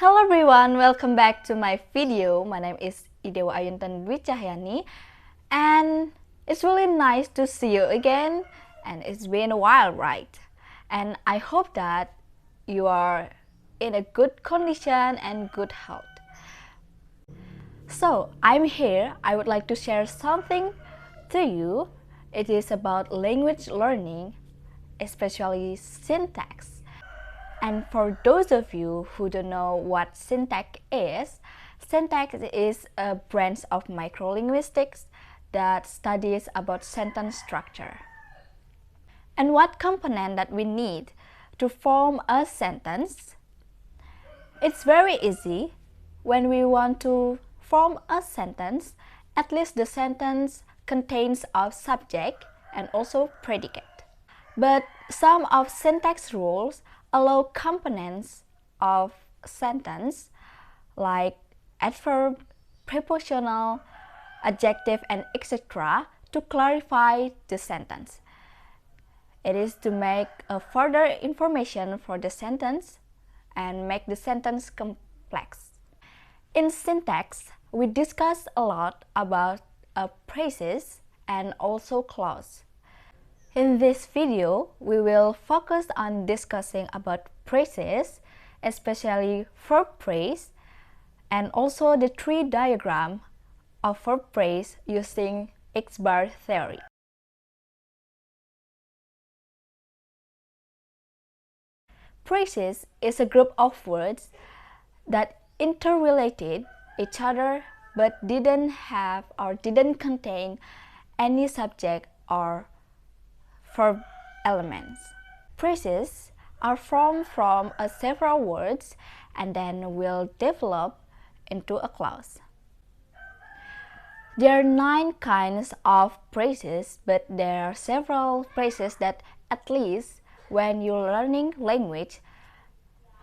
Hello everyone, welcome back to my video. My name is Dewa Inten with Cahyani, and it's really nice to see you again, and it's been a while, right? And I hope that you are in a good condition and good health. So I'm here. I would like to share something to you. It is about language learning, especially syntax. And for those of you who don't know what syntax is a branch of microlinguistics that studies about sentence structure. And what component that we need to form a sentence? It's very easy. When we want to form a sentence, at least the sentence contains a subject and also predicate. But some of syntax rules allow components of sentence like adverb, prepositional, adjective, and etc. to clarify the sentence. It is to make a further information for the sentence and make the sentence complex. In syntax, we discuss a lot about phrases and also clause. In this video, we will focus on discussing about phrases, especially verb phrase, and also the tree diagram of verb phrase using X-bar theory. Phrases is a group of words that interrelated each other but didn't have or didn't contain any subject or verb elements. Phrases are formed from several words and then will develop into a clause. There are 9 kinds of phrases, but there are several phrases that at least when you're learning language,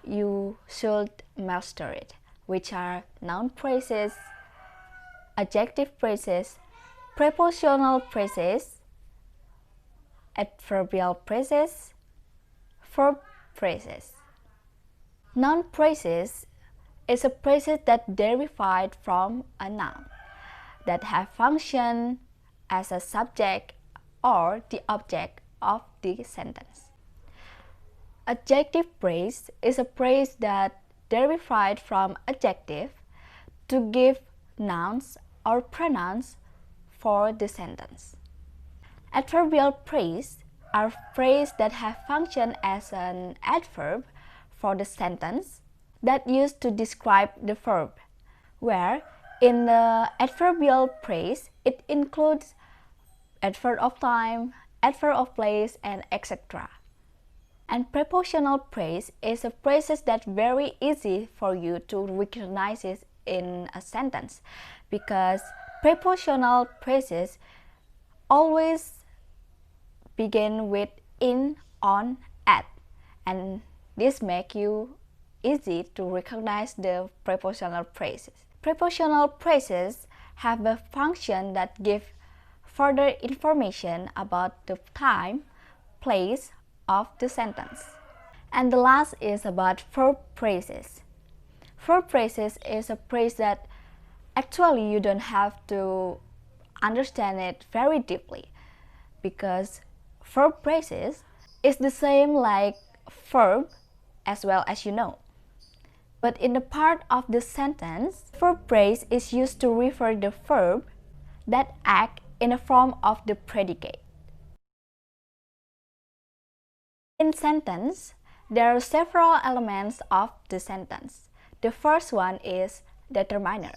you should master it, which are noun phrases, adjective phrases, prepositional phrases, adverbial phrases, verb phrases. Noun phrases is a phrase that derived from a noun that have function as a subject or the object of the sentence. Adjective phrase is a phrase that derived from adjective to give nouns or pronouns for the sentence. Adverbial phrase are phrases that have function as an adverb for the sentence that used to describe the verb, where in the adverbial phrase it includes adverb of time, adverb of place, and etc. And prepositional phrase is a phrase that's very easy for you to recognize it in a sentence because prepositional phrases always begin with in, on, at, and this makes you easy to recognize the prepositional phrases. Prepositional phrases have a function that gives further information about the time, place of the sentence. And the last is about verb phrases. Verb phrases is a phrase that actually you don't have to understand it very deeply because verb phrases is the same like verb as well as you know. But in the part of the sentence, verb phrase is used to refer the verb that act in the form of the predicate. In sentence, there are several elements of the sentence. The first one is determiner.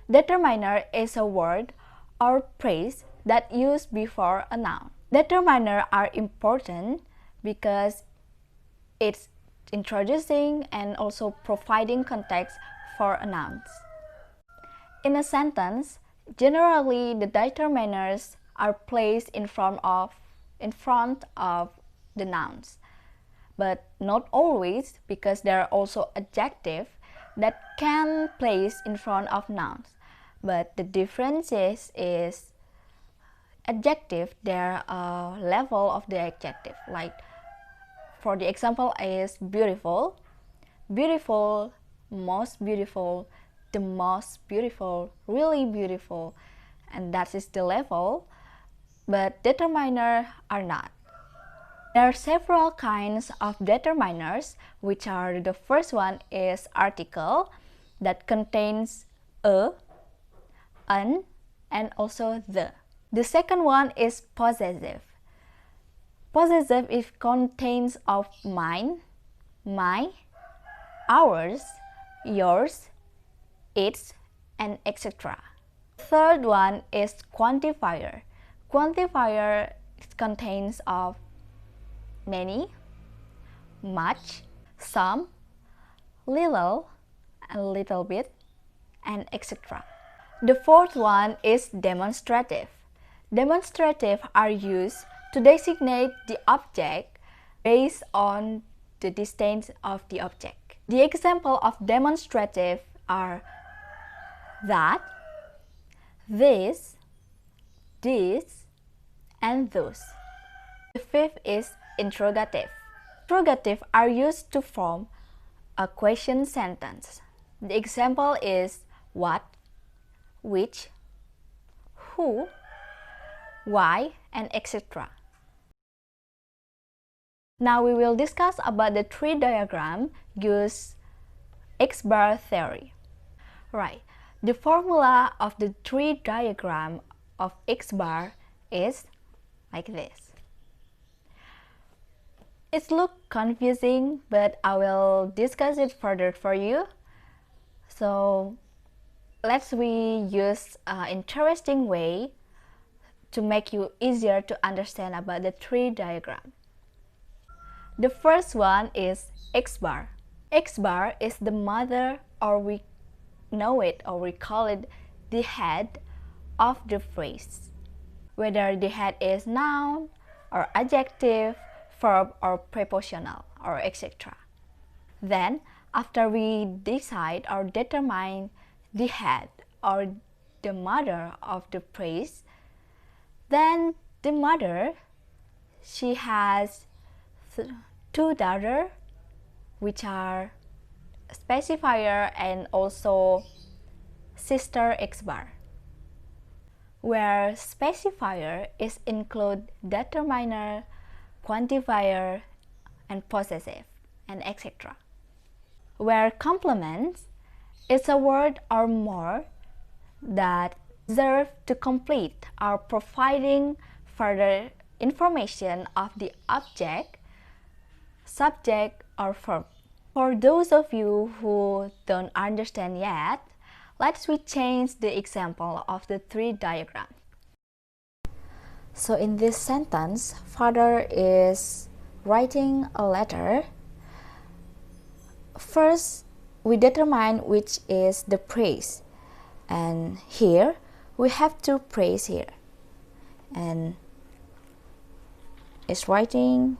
Determiner is a word or phrase that used before a noun. Determiner are important because it's introducing and also providing context for a noun. In a sentence, generally the determiners are placed in front of the nouns, but not always because there are also adjectives that can place in front of nouns. But the difference is adjective, there are a level of the adjective. Like for the example is beautiful. Beautiful most beautiful, the most beautiful, really beautiful, and that is the level, but determiner are not. There are several kinds of determiners, which are the first one is article that contains a, an, and also the. The second one is possessive. Possessive it contains of mine, my, ours, yours, its, and etc. Third one is quantifier. Quantifier contains of many, much, some, little, a little bit, and etc. The fourth one is demonstrative. Demonstrative are used to designate the object based on the distance of the object. The example of demonstrative are that, this, and those. The fifth is interrogative. Interrogative are used to form a question sentence. The example is what, which, who, why, and etc. Now we will discuss about the tree diagram use X-bar theory. Right, the formula of the tree diagram of X-bar is like this. It looks confusing, but I will discuss it further for you. So let's use an interesting way to make you easier to understand about the tree diagram. The first one is X-bar. X-bar is the mother, or we know it or we call it the head of the phrase. Whether the head is noun or adjective, verb or prepositional or etc. Then after we decide or determine the head or the mother of the phrase, then the mother, she has two daughters, which are specifier and also sister X-bar, where specifier is include determiner, quantifier, and possessive, and etc. Where complement is a word or more that serve to complete or providing further information of the object, subject, or verb. For those of you who don't understand yet, let's change the example of the tree diagram. So in this sentence, father is writing a letter. First, we determine which is the praise, and here we have two praise here, and it's writing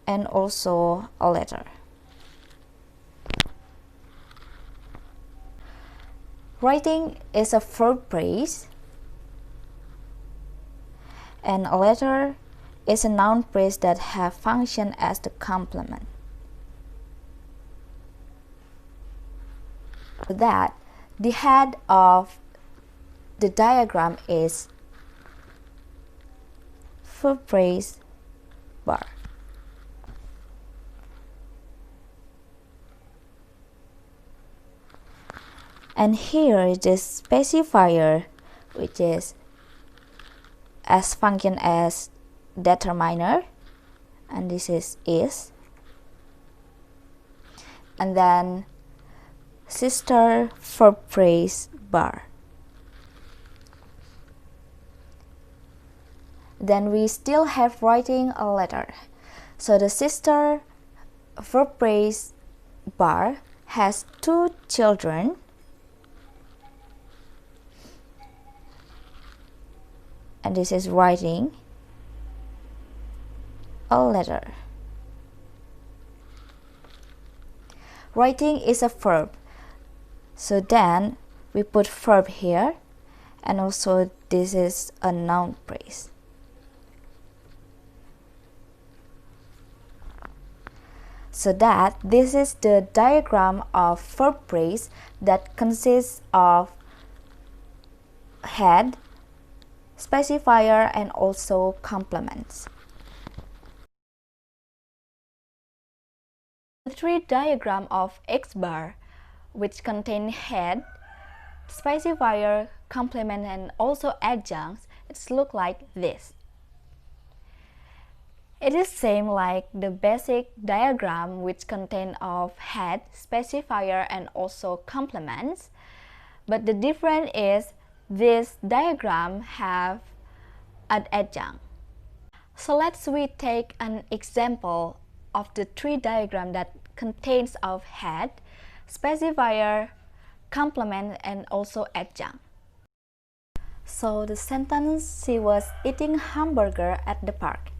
and also a letter. Writing is a verb phrase, and a letter is a noun phrase that have function as the complement. So that the head of the diagram is verb phrase bar. And here is the specifier, which is as function as determiner, and this is, and then sister verb phrase bar. Then we still have writing a letter. So the sister verb phrase bar has two children, and this is writing a letter. Writing is a verb, so then we put verb here, and also this is a noun phrase. So that this is the diagram of verb phrase that consists of head, specifier, and also complements. The tree diagram of X bar, which contain head, specifier, complement, and also adjuncts, it's look like this. It is same like the basic diagram which contain of head, specifier, and also complements, but the difference is this diagram have an adjunct. So let's we take an example of the tree diagram that contains of head, specifier, complement, and also adjunct. So the sentence, she was eating hamburger at the park.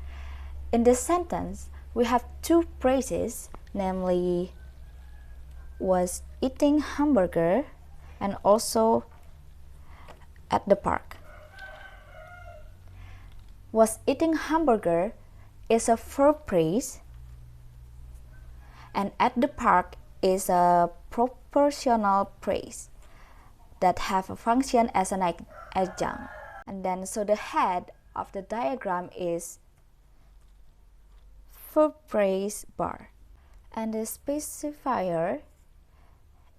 In this sentence, we have two phrases, namely was eating hamburger and also at the park. Was eating hamburger is a verb phrase, and at the park is a propositional phrase that have a function as an adjunct. And then so the head of the diagram is verb phrase bar, and the specifier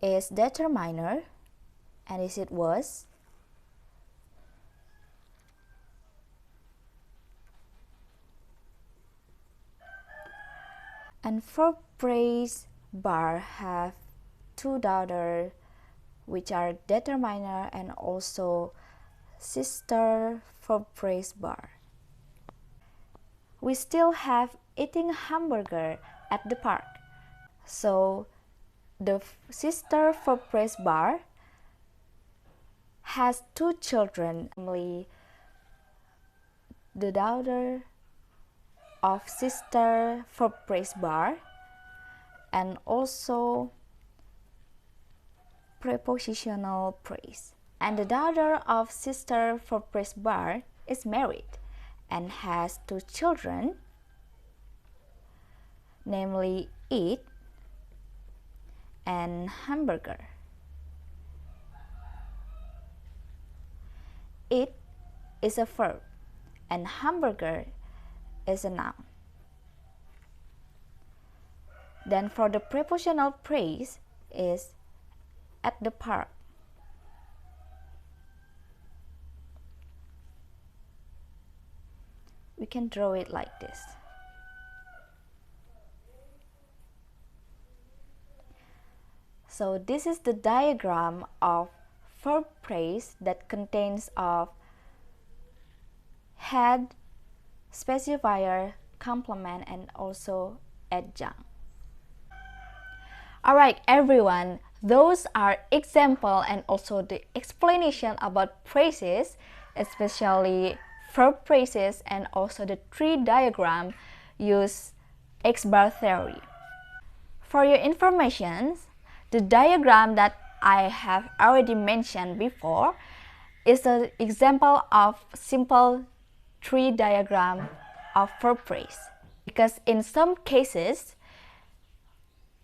is determiner, and is it was, and verb phrase bar have two daughters which are determiner and also sister verb phrase bar. We still have eating hamburger at the park. So the sister verb phrase bar has two children, namely the daughter of sister verb phrase bar and also prepositional phrase. And the daughter of sister verb phrase bar is married and has two children, namely eat and hamburger. Eat is a verb and hamburger is a noun. Then for the prepositional phrase is at the park. We can draw it like this. So this is the diagram of verb phrase that contains of head, specifier, complement, and also adjunct. Alright everyone, those are example and also the explanation about phrases, especially verb phrases and also the tree diagram use X-bar theory. For your information, the diagram that I have already mentioned before is an example of simple tree diagram of verb phrase. Because in some cases,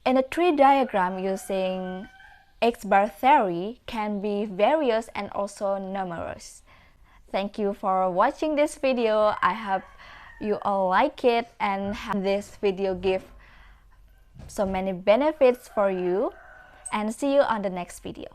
in a tree diagram using X-bar theory can be various and also numerous. Thank you for watching this video. I hope you all like it and this video give so many benefits for you, and see you on the next video.